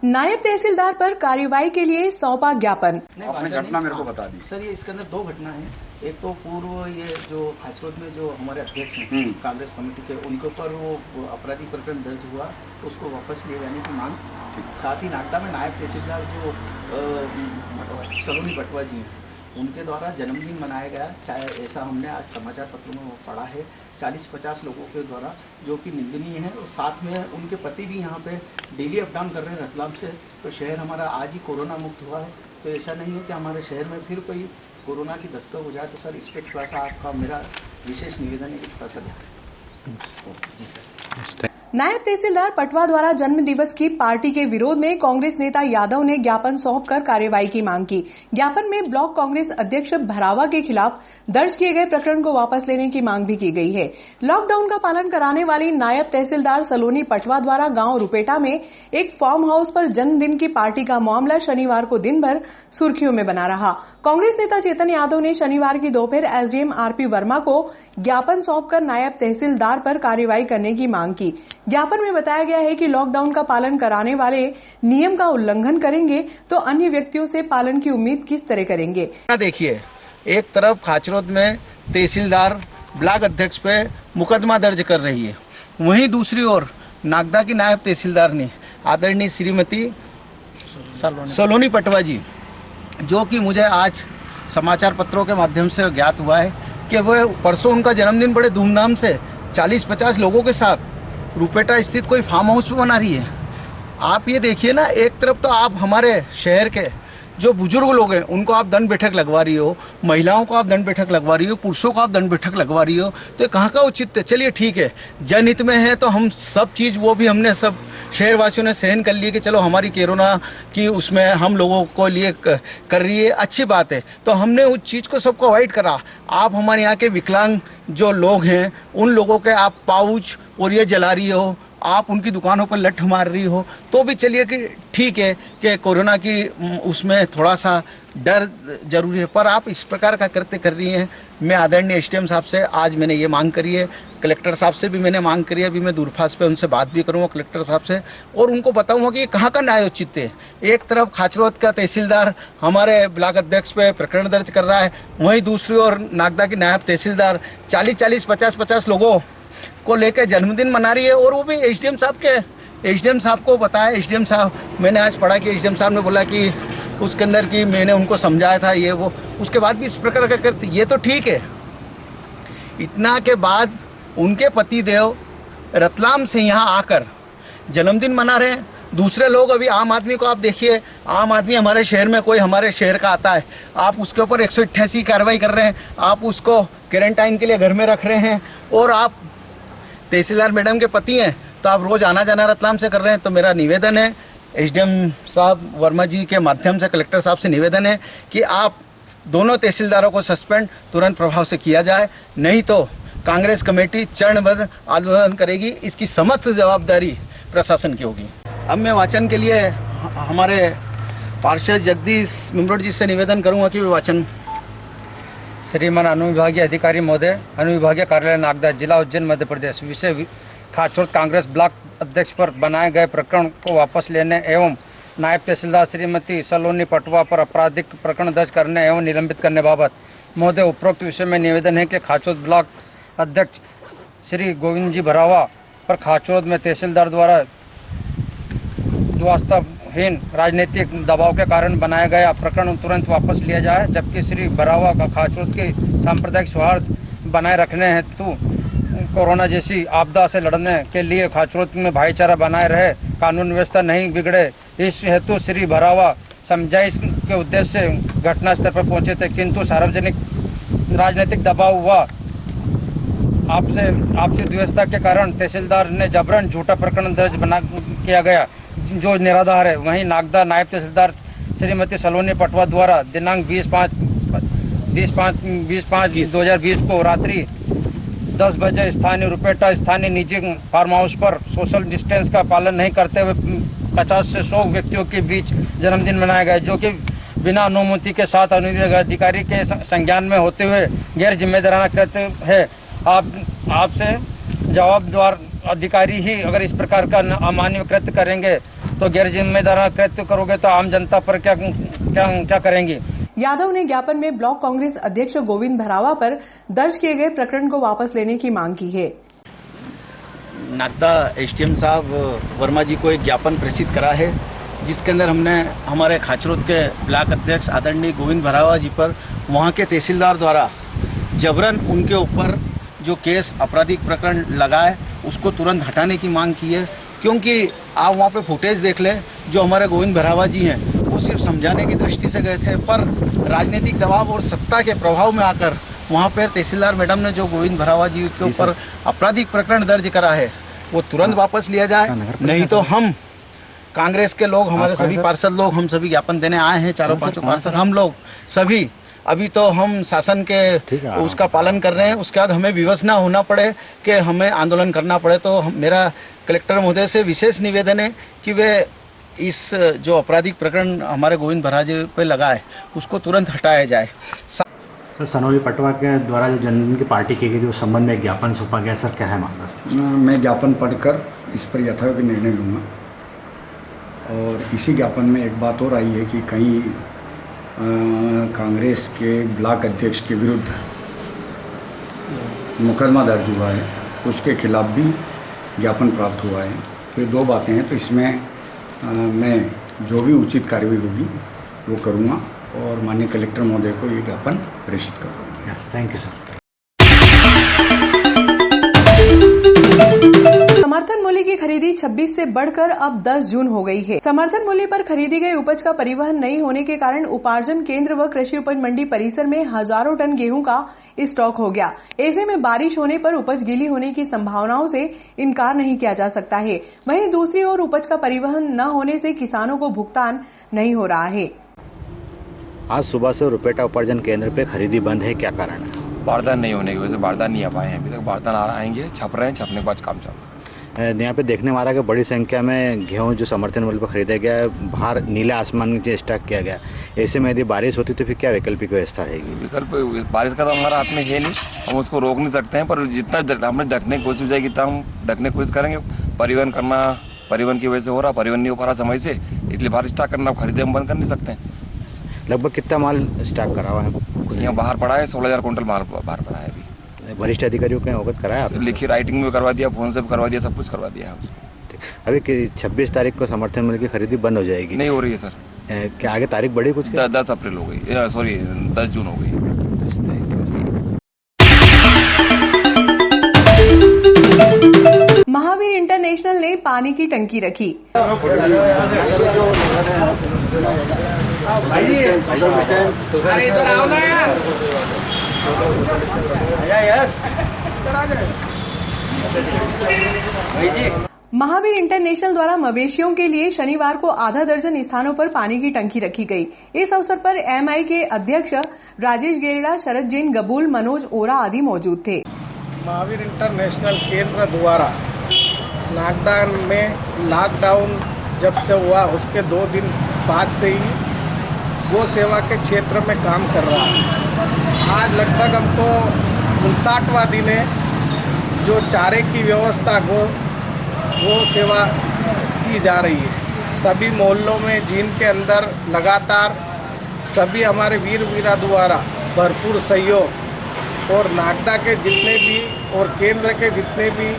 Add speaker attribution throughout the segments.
Speaker 1: नायब तहसीलदार पर कार्रवाई के लिए सौंपा ज्ञापन।
Speaker 2: आपने घटना मेरे को बता दी
Speaker 3: सर। ये इसके अंदर दो घटना है। एक तो पूर्व ये जो खाचरोद में जो हमारे अध्यक्ष हैं कांग्रेस कमेटी के, उनके ऊपर वो आपराधिक प्रकरण दर्ज हुआ तो उसको वापस लिए जाने की मांग। साथ ही नागदा में नायब तहसीलदार जो सलोनी पटवा जी हैं उनके द्वारा जन्मदिन मनाया गया, चाहे ऐसा हमने आज समाचार पत्रों में पढ़ा है 40-50 लोगों के द्वारा, जो कि निंदनीय है। और साथ में उनके पति भी यहाँ पे डेली अप डाउन कर रहे हैं रतलाम से। तो शहर हमारा आज ही कोरोना मुक्त हुआ है, तो ऐसा नहीं है कि हमारे शहर में फिर कोई कोरोना की दस्तक हो जाए। तो सर इस पर थोड़ा सा आपका मेरा विशेष निवेदन है कि थोड़ा सा जी सर।
Speaker 1: नायब तहसीलदार पटवा द्वारा जन्म दिवस की पार्टी के विरोध में कांग्रेस नेता यादव ने ज्ञापन सौंपकर कार्रवाई की मांग की। ज्ञापन में ब्लॉक कांग्रेस अध्यक्ष भरावा के खिलाफ दर्ज किए गए प्रकरण को वापस लेने की मांग भी की गई है। लॉकडाउन का पालन कराने वाली नायब तहसीलदार सलोनी पटवा द्वारा गांव रुपेटा में एक फार्म हाउस पर जन्मदिन की पार्टी का मामला शनिवार को दिन भर सुर्खियों में बना रहा। कांग्रेस नेता चेतन यादव ने शनिवार की दोपहर एसडीएम आरपी वर्मा को ज्ञापन सौंपकर नायब तहसीलदार पर कार्रवाई करने की मांग की। ज्ञापन में बताया गया है कि लॉकडाउन का पालन कराने वाले नियम का उल्लंघन करेंगे तो अन्य व्यक्तियों से पालन की उम्मीद किस तरह करेंगे।
Speaker 3: देखिए, एक तरफ खाचरोद में तहसीलदार ब्लॉक अध्यक्ष पे मुकदमा दर्ज कर रही है, वहीं दूसरी ओर नागदा की नायब तहसीलदार ने आदरणीय श्रीमती सलोनी पटवा जी, जो कि मुझे आज समाचार पत्रों के माध्यम से ज्ञात हुआ है कि वह परसों उनका जन्मदिन बड़े धूमधाम से 40-50 लोगों के साथ रुपेटा स्थित कोई फार्म हाउस में मना रही है। आप ये देखिए ना, एक तरफ तो आप हमारे शहर के जो बुजुर्ग लोग हैं उनको आप दंड बैठक लगवा रही हो, महिलाओं को आप दंड बैठक लगवा रही हो, पुरुषों को आप दंड बैठक लगवा रही हो, तो ये कहाँ का उचित है। चलिए ठीक है, जनहित में है तो हम सब चीज़ वो भी हमने सब शहरवासियों ने सहन कर लिए कि चलो हमारी कोरोना की उसमें हम लोगों को लिए कर रही है, अच्छी बात है। तो हमने उस चीज़ को सबको अवॉइड करा। आप हमारे यहाँ के विकलांग जो लोग हैं उन लोगों के आप पाउच और ये जला रही हो, आप उनकी दुकानों पर लठ मार रही हो, तो भी चलिए कि ठीक है कि कोरोना की उसमें थोड़ा सा डर जरूरी है, पर आप इस प्रकार का कर रही हैं। मैं आदरणीय एसडीएम साहब से आज मैंने ये मांग करी है, कलेक्टर साहब से भी मैंने मांग करी है। अभी मैं दूरभाष पे उनसे बात भी करूँगा कलेक्टर साहब से, और उनको बताऊँगा कि ये कहाँ का न्यायोचित है। एक तरफ खाचरोद का तहसीलदार हमारे ब्लॉक अध्यक्ष पे प्रकरण दर्ज कर रहा है, वहीं दूसरी ओर नागदा की नायब तहसीलदार 40-40, 50-50 लोगों को लेकर जन्मदिन मना रही है, और वो भी एसडीएम साहब को बताया। एसडीएम साहब, मैंने आज पढ़ा कि एसडीएम साहब ने बोला कि उसके अंदर कि मैंने उनको समझाया था ये वो, उसके बाद भी इस प्रकार का करते, ये तो ठीक है। इतना के बाद उनके पति देव रतलाम से यहाँ आकर जन्मदिन मना रहे हैं। दूसरे लोग, अभी आम आदमी को आप देखिए, आम आदमी हमारे शहर में कोई हमारे शहर का आता है, आप उसके ऊपर 188 कार्रवाई कर रहे हैं, आप उसको क्वारंटाइन के लिए घर में रख रहे हैं, और आप तहसीलदार मैडम के पति हैं तो आप रोज़ आना जाना रतलाम से कर रहे हैं। तो मेरा निवेदन है एसडीएम साहब वर्मा जी के माध्यम से कलेक्टर साहब से निवेदन है कि आप दोनों तहसीलदारों को सस्पेंड तुरंत प्रभाव से किया जाए, नहीं तो कांग्रेस कमेटी चरणबद्ध आंदोलन करेगी। इसकी समस्त जवाबदारी प्रशासन की होगी। अब मैं वाचन के लिए हमारे पार्षद जगदीश मिमरोड जी से निवेदन करूंगा कि वे वाचन।
Speaker 4: श्रीमान अनुविभागीय अधिकारी महोदय, अनुविभागीय कार्यालय नागदा, जिला उज्जैन, मध्य प्रदेश। विषय खाचरोद कांग्रेस ब्लॉक अध्यक्ष पर बनाए गए प्रकरण को वापस लेने एवं नायब तहसीलदार श्रीमती सलोनी पटवा पर आपराधिक प्रकरण दर्ज करने एवं निलंबित करने बाबत महोदय, उपरोक्त विषय में निवेदन है कि खाचरोद ब्लॉक अध्यक्ष श्री गोविंद जी भरावा पर खाचरोद में तहसीलदार द्वारा वास्तवहीन राजनीतिक दबाव के कारण बनाया गया प्रकरण तुरंत वापस लिया जाए, जबकि श्री भरावा का खाचरोद की सांप्रदायिक सौहार्द बनाए रखने हेतु कोरोना जैसी आपदा से लड़ने के लिए खाचरोद में भाईचारा बनाए रहे, कानून व्यवस्था नहीं बिगड़े, इस हेतु श्री भरावा समझाइश के उद्देश्य से घटनास्थल पर पहुंचे थे, किंतु सार्वजनिक राजनीतिक दबाव हुआ आपसी द्वेषता के कारण तहसीलदार ने जबरन झूठा प्रकरण दर्ज किया गया जो निराधार है। वहीं नागदा नायब तहसीलदार श्रीमती सलोनी पटवा द्वारा दिनांक 20/5/2020 को रात्रि 10 बजे स्थानीय रुपेटा स्थानीय निजी फार्म हाउस पर सोशल डिस्टेंस का पालन नहीं करते हुए 50 से 100 व्यक्तियों के बीच जन्मदिन मनाया गया, जो कि बिना अनुमति के साथ अनुविभागीय अधिकारी के संज्ञान में होते हुए गैर जिम्मेदाराना कृत्य है। आपसे जवाबदार अधिकारी ही अगर इस प्रकार का अमान्य कृत्य करेंगे तो गैर जिम्मेदाराना कृत्य करोगे तो आम जनता पर क्या करेंगे।
Speaker 1: यादव ने ज्ञापन में ब्लॉक कांग्रेस अध्यक्ष गोविंद भरावा पर दर्ज किए गए प्रकरण को वापस लेने की मांग की है।
Speaker 3: नागदा एसडीएम साहब वर्मा जी को एक ज्ञापन प्रेषित करा है, जिसके अंदर हमने हमारे खाचरोद के ब्लॉक अध्यक्ष आदरणीय गोविंद भरावा जी पर वहाँ के तहसीलदार द्वारा जबरन उनके ऊपर जो केस आपराधिक प्रकरण लगा है उसको तुरंत हटाने की मांग की है। क्योंकि आप वहाँ पे फुटेज देख लें, जो हमारे गोविंद भरावा जी हैं वो सिर्फ समझाने की दृष्टि से गए थे, पर राजनीतिक दबाव और सत्ता के प्रभाव में आकर वहाँ पर तहसीलदार मैडम ने जो गोविंद भरावा जी के ऊपर आपराधिक प्रकरण दर्ज करा है वो तुरंत वापस लिया जाए, नहीं तो हम कांग्रेस के लोग, हमारे सभी पार्षद लोग, हम सभी ज्ञापन देने आए हैं, चारों पांचों पार्षद हम लोग सभी। अभी तो हम शासन के उसका पालन कर रहे हैं, उसके बाद हमें विवश ना होना पड़े कि हमें आंदोलन करना पड़े, तो मेरा कलेक्टर महोदय से विशेष निवेदन है कि वे इस जो आपराधिक प्रकरण हमारे गोविंद भरावा जी पे लगा है उसको तुरंत हटाया जाए।
Speaker 2: सर, सनोली पटवा के द्वारा जो जनधन की पार्टी की गई थी उस संबंध में एक ज्ञापन सौंपा गया, सर क्या है मामला सर?
Speaker 5: मैं ज्ञापन पढ़कर इस पर यथायोग्य निर्णय लूँगा। और इसी ज्ञापन में एक बात और आई है कि कहीं कांग्रेस के ब्लॉक अध्यक्ष के विरुद्ध मुकदमा दर्ज हुआ है, उसके खिलाफ भी ज्ञापन प्राप्त हुआ है। तो ये दो बातें हैं, तो इसमें मैं जो भी उचित कार्रवाई होगी वो करूँगा और माननीय कलेक्टर महोदय को ये ज्ञापन प्रेषित कर दूँगा।
Speaker 2: Yes, thank you sir.
Speaker 1: समर्थन मूल्य की खरीदी 26 से बढ़कर अब 10 जून हो गई है। समर्थन मूल्य पर खरीदी गई उपज का परिवहन नहीं होने के कारण उपार्जन केंद्र व कृषि उपज मंडी परिसर में हजारों टन गेहूं का स्टॉक हो गया। ऐसे में बारिश होने पर उपज गीली होने की संभावनाओं से इनकार नहीं किया जा सकता है। वहीं दूसरी ओर उपज का परिवहन न होने से किसानों को भुगतान नहीं हो रहा है।
Speaker 2: आज सुबह से रुपेटा उपार्जन केंद्र पे खरीदी बंद है, क्या कारण है?
Speaker 6: बारदान नहीं होने की वजह से बारदान नहीं आ पाए हैं अभी तक। बारदान आएंगे, छप रहे हैं, छपने के बाद काम चल रहा है।
Speaker 2: यहाँ पे देखने में आ रहा है कि बड़ी संख्या में गेहूं जो समर्थन मूल्य पर खरीदा गया है बाहर नीले आसमान में स्टॉक किया गया। ऐसे में यदि बारिश होती तो फिर क्या वैकल्पिक व्यवस्था रहेगी?
Speaker 6: विकल्प बारिश का तो हमारा हाथ में है नहीं, हम उसको रोक नहीं सकते हैं, पर जितना हमने ढकने की कोशिश जाएगी जितना हम ढकने की कोशिश करेंगे। परिवहन की वजह से हो रहा, परिवहन नहीं हो पा रहा समय से, इसलिए बाहर स्टॉक करना खरीदे हम बंद कर नहीं सकते हैं।
Speaker 2: लगभग कितना माल स्टॉक करा हुआ है?
Speaker 6: यहाँ बाहर पड़ा है 16,000 कुंटल माल बाहर पड़ा है। अभी
Speaker 2: वरिष्ठ अधिकारियों को अवगत कराया आपने?
Speaker 6: लिखी राइटिंग में करवा दिया, फोन से भी करवा दिया, सब कुछ करवा दिया है उसको।
Speaker 2: अभी 26 तारीख को समर्थन मूल्य की खरीदी बंद हो जाएगी?
Speaker 6: नहीं हो रही है सर।
Speaker 2: क्या आगे तारीख बढ़ी कुछ?
Speaker 6: 10 अप्रैल हो गई, सॉरी 10 जून हो गई।
Speaker 1: महावीर इंटरनेशनल ने पानी की टंकी रखी। महावीर इंटरनेशनल द्वारा मवेशियों के लिए शनिवार को आधा दर्जन स्थानों पर पानी की टंकी रखी गई। इस अवसर पर एमआई के अध्यक्ष राजेश गेरेड़ा, शरद जैन, गबूल, मनोज ओरा आदि मौजूद थे।
Speaker 7: महावीर इंटरनेशनल केंद्र द्वारा नागदा में लॉकडाउन जब से हुआ उसके 2 दिन बाद से ही गो सेवा के क्षेत्र में काम कर रहा है। आज लगभग हमको 59वां दिन है जो चारे की व्यवस्था गो सेवा की जा रही है। सभी मोहल्लों में जिनके अंदर लगातार सभी हमारे वीर वीरा द्वारा भरपूर सहयोग और नागदा के जितने भी और केंद्र के जितने भी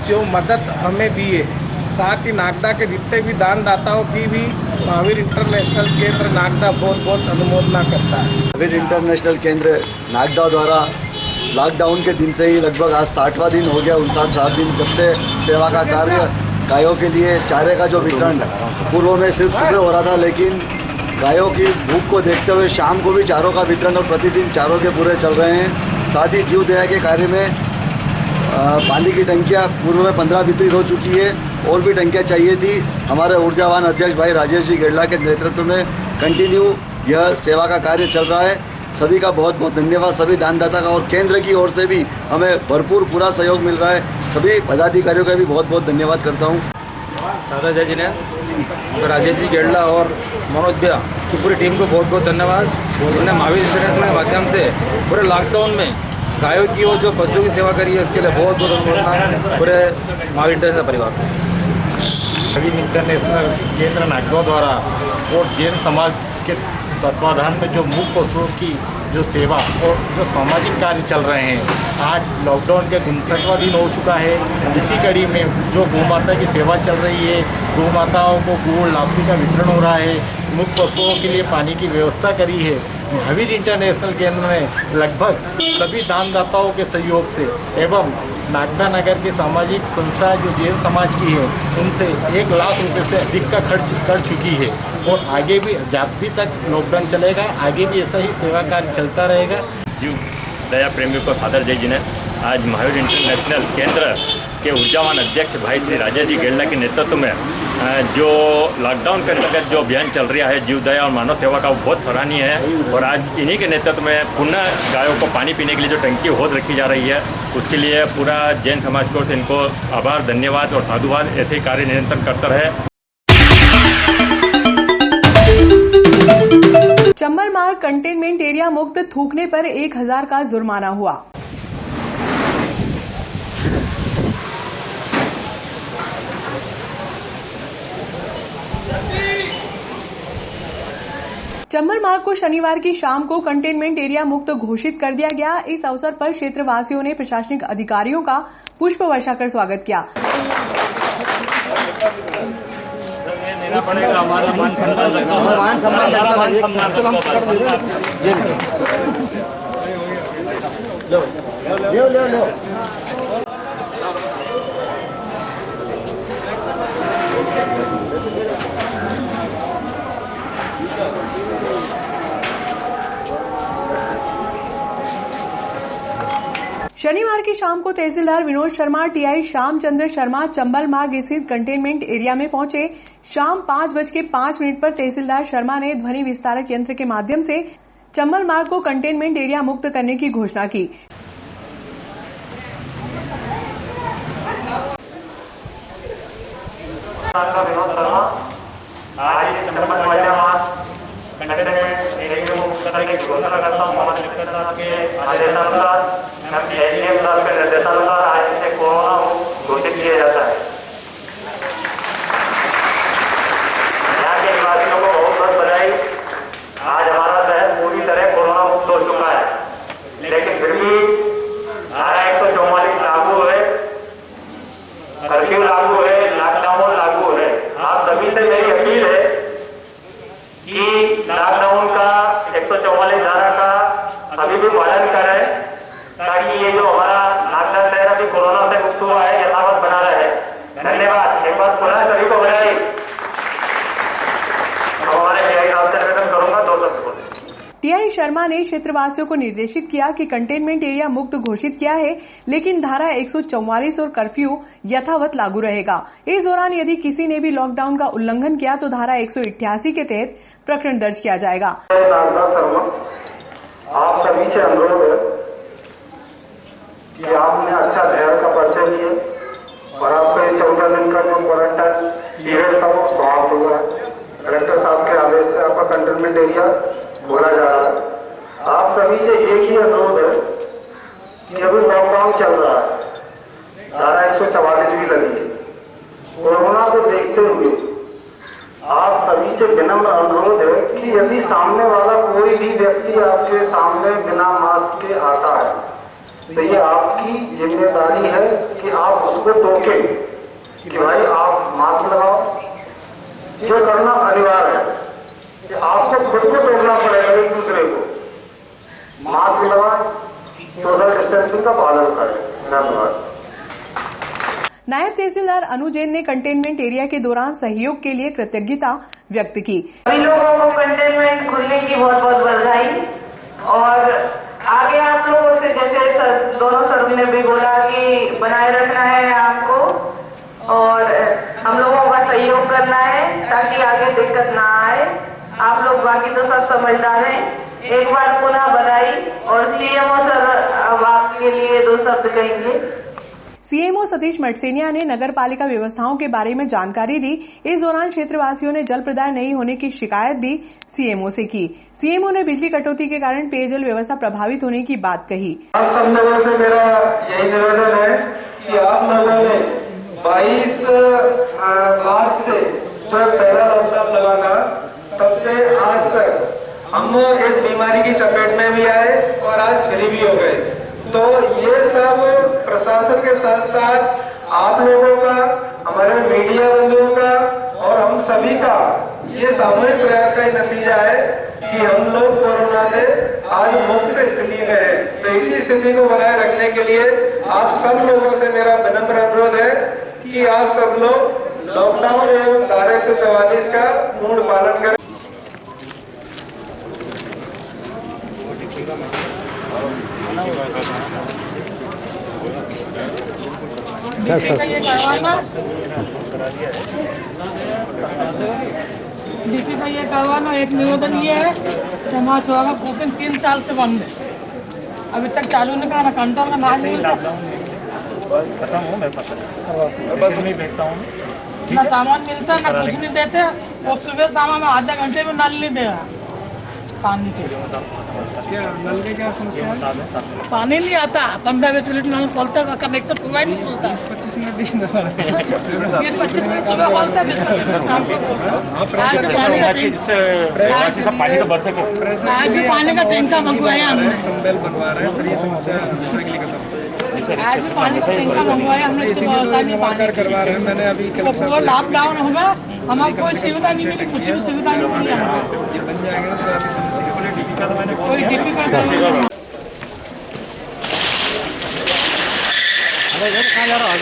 Speaker 7: जो मदद हमें दी है, साथ ही नागदा के जितने भी दानदाताओं की भी महावीर इंटरनेशनल केंद्र नागदा बहुत बहुत अनुमोदना करता है।
Speaker 8: महावीर इंटरनेशनल केंद्र नागदा द्वारा लॉकडाउन के दिन से ही लगभग आज 60वां दिन हो गया, 59 दिन जब से सेवा का कार्य गायों के लिए चारे का जो वितरण पूर्व में सिर्फ सुबह हो रहा था, लेकिन गायों की भूख को देखते हुए शाम को भी चारों का वितरण और प्रतिदिन चारों के पूरे चल रहे हैं। साथ ही जीव दया के कार्य में पानी की टंकियाँ पूर्व में 15 वितरित हो चुकी है और भी टंकियाँ चाहिए थी। हमारे ऊर्जावान अध्यक्ष भाई राजेश जी गेड़ला के नेतृत्व में कंटिन्यू यह सेवा का कार्य चल रहा है। सभी का बहुत बहुत धन्यवाद, सभी दानदाता का, और केंद्र की ओर से भी हमें भरपूर पूरा सहयोग मिल रहा है। सभी पदाधिकारियों का भी बहुत बहुत धन्यवाद करता हूँ।
Speaker 4: सादा जय जी ने राजेश जी गेड़ला और मनोज भैया की पूरी टीम को बहुत बहुत धन्यवाद। उन्होंने महावीर इंटरनेशनल के माध्यम से पूरे लॉकडाउन में गायों की और जो पशुओं की सेवा करी है उसके लिए बहुत बहुत अनुमोदना पूरे महावीर इंटरनेशनल परिवार को।
Speaker 9: नवीन इंटरनेशनल केंद्र नागदा द्वारा और जैन समाज के तत्वाधान में जो मूक पशुओं की जो सेवा और जो सामाजिक कार्य चल रहे हैं, आज लॉकडाउन के 59वां दिन हो चुका है। इसी कड़ी में जो गौ माता की सेवा चल रही है, गौ माताओं को गुड़ लापसी का वितरण हो रहा है, मूक पशुओं के लिए पानी की व्यवस्था करी है। महावीर इंटरनेशनल केंद्र ने लगभग सभी दानदाताओं के सहयोग से एवं नागदा नगर के सामाजिक संस्था जो जैन समाज की है, उनसे 1 लाख रुपए से अधिक का खर्च कर चुकी है और आगे भी जब भी तक लॉकडाउन चलेगा, आगे भी ऐसा ही सेवा कार्य चलता रहेगा।
Speaker 10: जीव दया प्रेमियों को सादर जय जिन्हें आज महावीर इंटरनेशनल केंद्र के ऊर्जावान अध्यक्ष भाई श्री राजेश जी गेरला के नेतृत्व में जो लॉकडाउन के अंतर्गत जो अभियान चल रहा है जीव दया और मानव सेवा का, वो बहुत सराहनीय है। और आज इन्हीं के नेतृत्व में पुनः गायों को पानी पीने के लिए जो टंकी होद रखी जा रही है, उसके लिए पूरा जैन समाज की ओर से इनको आभार, धन्यवाद और साधुवाद। ऐसे ही कार्य निरंतर करता रहे।
Speaker 1: चंबल मार्ग कंटेनमेंट एरिया मुक्त थूकने पर 1000 का जुर्माना हुआ। चंबल मार्ग को शनिवार की शाम को कंटेनमेंट एरिया मुक्त घोषित कर दिया गया। इस अवसर पर क्षेत्रवासियों ने प्रशासनिक अधिकारियों का पुष्प वर्षा कर स्वागत किया। शनिवार की शाम को तहसीलदार विनोद शर्मा, टीआई श्यामचंद्र शर्मा चंबल मार्ग स्थित कंटेनमेंट एरिया में पहुंचे। शाम 5:05 पर तहसीलदार शर्मा ने ध्वनि विस्तारक यंत्र के माध्यम से चंबल मार्ग को कंटेनमेंट एरिया मुक्त करने की घोषणा की।
Speaker 11: आज इस चंबल कंटेनमेंट एरिया को मुक्त करने की घोषणा करता हूं। मोहम्मद लिखकर साहब के आदेशानुसार, एडीएम साहब के निर्देशानुसार आज से कोरोना घोषित किया जाता है। यहाँ के निवासियों को बहुत बहुत बधाई। आज हमारा शहर पूरी तरह कोरोना मुक्त हो चुका है, लेकिन फिर भी धारा 144 लागू है, कर्फ्यू लागू है, लॉकडाउन लागू है। आप सभी से मेरी अपील है कि लॉकडाउन का 144 धारा का अभी भी पालन करें, ताकि ये जो हमारा नागदा शहर अभी कोरोना से मुक्त हुआ है यथावत बना रहे। धन्यवाद। एक बार पुनः सभी को बधाई। हमारे टीआई साहब से निवेदन करूंगा 2 शब्द बोले।
Speaker 1: टीआई शर्मा ने क्षेत्रवासियों को निर्देशित किया कि कंटेनमेंट एरिया मुक्त घोषित किया है, लेकिन धारा 144 और कर्फ्यू यथावत लागू रहेगा। इस दौरान यदि किसी ने भी लॉकडाउन का उल्लंघन किया तो धारा 188 के तहत प्रकरण दर्ज किया जाएगा।
Speaker 11: आप सभी से अनुरोध है कि आपने अच्छा धैर्य का परिचय लिए और आपका इस 14 दिन का जो क्वारंटाइन पीरियड था वो समाप्त हुआ है। कलेक्टर साहब के आदेश से आपका कंटेनमेंट एरिया बोला जा रहा है। आप सभी से एक ही अनुरोध है कि अभी लॉकडाउन चल रहा है, धारा 144 भी लगी है। कोरोना को देखते हुए आप सभी से विनम्र अनुरोध है कि यदि सामने वाला कोई भी व्यक्ति आपके सामने बिना मास्क के आता है तो ये आपकी जिम्मेदारी है कि आप उसको टोकें कि भाई आप मास्क लगाओ। ये करना अनिवार्य है कि आपको खुद को टोकना पड़ेगा, एक दूसरे को मास्क लगाएं, सोशल डिस्टेंसिंग का पालन करें। धन्यवाद।
Speaker 1: नायब तहसीलदार अनु जैन ने कंटेनमेंट एरिया के दौरान सहयोग के लिए कृतज्ञता व्यक्त की।
Speaker 12: सभी लोगों को कंटेनमेंट खुलने की बहुत बहुत बधाई। और आगे आप लोगों से जैसे दोनों सर ने भी बोला कि बनाए रखना है आपको और हम लोगों का सहयोग करना है ताकि आगे दिक्कत ना आए। आप लोग बाकी तो सब समझदार हैं। एक बार पुनः बधाई। और सीएमओ सर अब आपके लिए 2 शब्द कहेंगे।
Speaker 1: सीएमओ सतीश मटसेनिया ने नगर पालिका व्यवस्थाओं के बारे में जानकारी दी। इस दौरान क्षेत्रवासियों ने जल प्रदाय नहीं होने की शिकायत भी सीएमओ से की। सीएमओ ने बिजली कटौती के कारण पेयजल व्यवस्था प्रभावित होने की बात कही।
Speaker 11: आप सब लोगों से मेरा यही निवेदन है कि आप लोगों ने 22 मार्च से हम इस बीमारी की चपेट में भी आए और आज फ्री भी हो गए। तो ये सब प्रशासन के साथ साथ आप लोगों का, हमारे मीडिया बंधुओं का और हम सभी का ये सामूहिक प्रयास का ही नतीजा है कि हम लोग कोरोना से आज मुक्त स्थिति में है। तो इसी स्थिति को बनाए रखने के लिए आप सब लोगों से मेरा विनम्र अनुरोध है कि आप सब लोग लॉकडाउन एवं धारा 144 का पूर्ण पालन करें।
Speaker 13: डीपी का ये करवाना एक निवेदन ये है कि हमारा छोरा कोचिंग 3 साल से बंद है, अभी तक चालू नहीं करा, कंट्रोल का नाम नहीं खत्म हो, मैं पता नहीं देखता हूँ ना सामान मिलता ना कुछ नहीं देते। और सुबह शाम में आधे घंटे में नल नहीं दे रहा पानी के।
Speaker 7: नल में क्या समस्या है?
Speaker 13: पानी नहीं आता, 15-20 मिनट में खोलता है, कनेक्शन पूरा नहीं खुलता।
Speaker 7: 25 मिनट नहीं
Speaker 13: 20-25 मिनट सुबह खोलता है, 20-25 मिनट शाम को खोलता है। आज भी पानी का टैंकर मंगवाया हमने,
Speaker 7: संबेल बनवा रहे हैं, फिर ये समस्या हमेशा के लिए खत्म।
Speaker 13: आज भी पानी का टैंकर मंगवाया हमने,
Speaker 7: इसीलिए करवा रहे हैं। मैंने अभी
Speaker 13: पूरा लॉकडाउन होगा, हमारे कोई सुविधा नहीं मिली, कुछ भी सुविधा नहीं मिली।
Speaker 7: ये बन जाएगा तो आपकी समस्या
Speaker 13: कोई डीपी का
Speaker 10: कहाँ जा रहा है?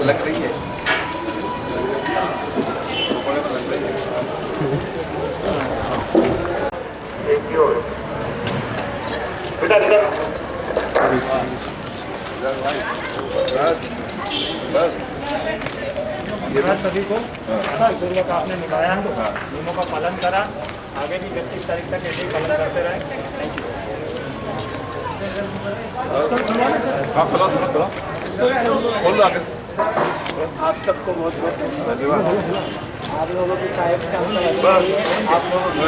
Speaker 14: लग रही है
Speaker 10: सभी को पूर्वक आपने निभाया, नियमों का पालन करा, आगे भी 31 तारीख तक ऐसे ही पालन करते रहे।
Speaker 14: आप सबको बहुत बहुत धन्यवाद।
Speaker 7: आप लोगों की सहायता से आप लोगों की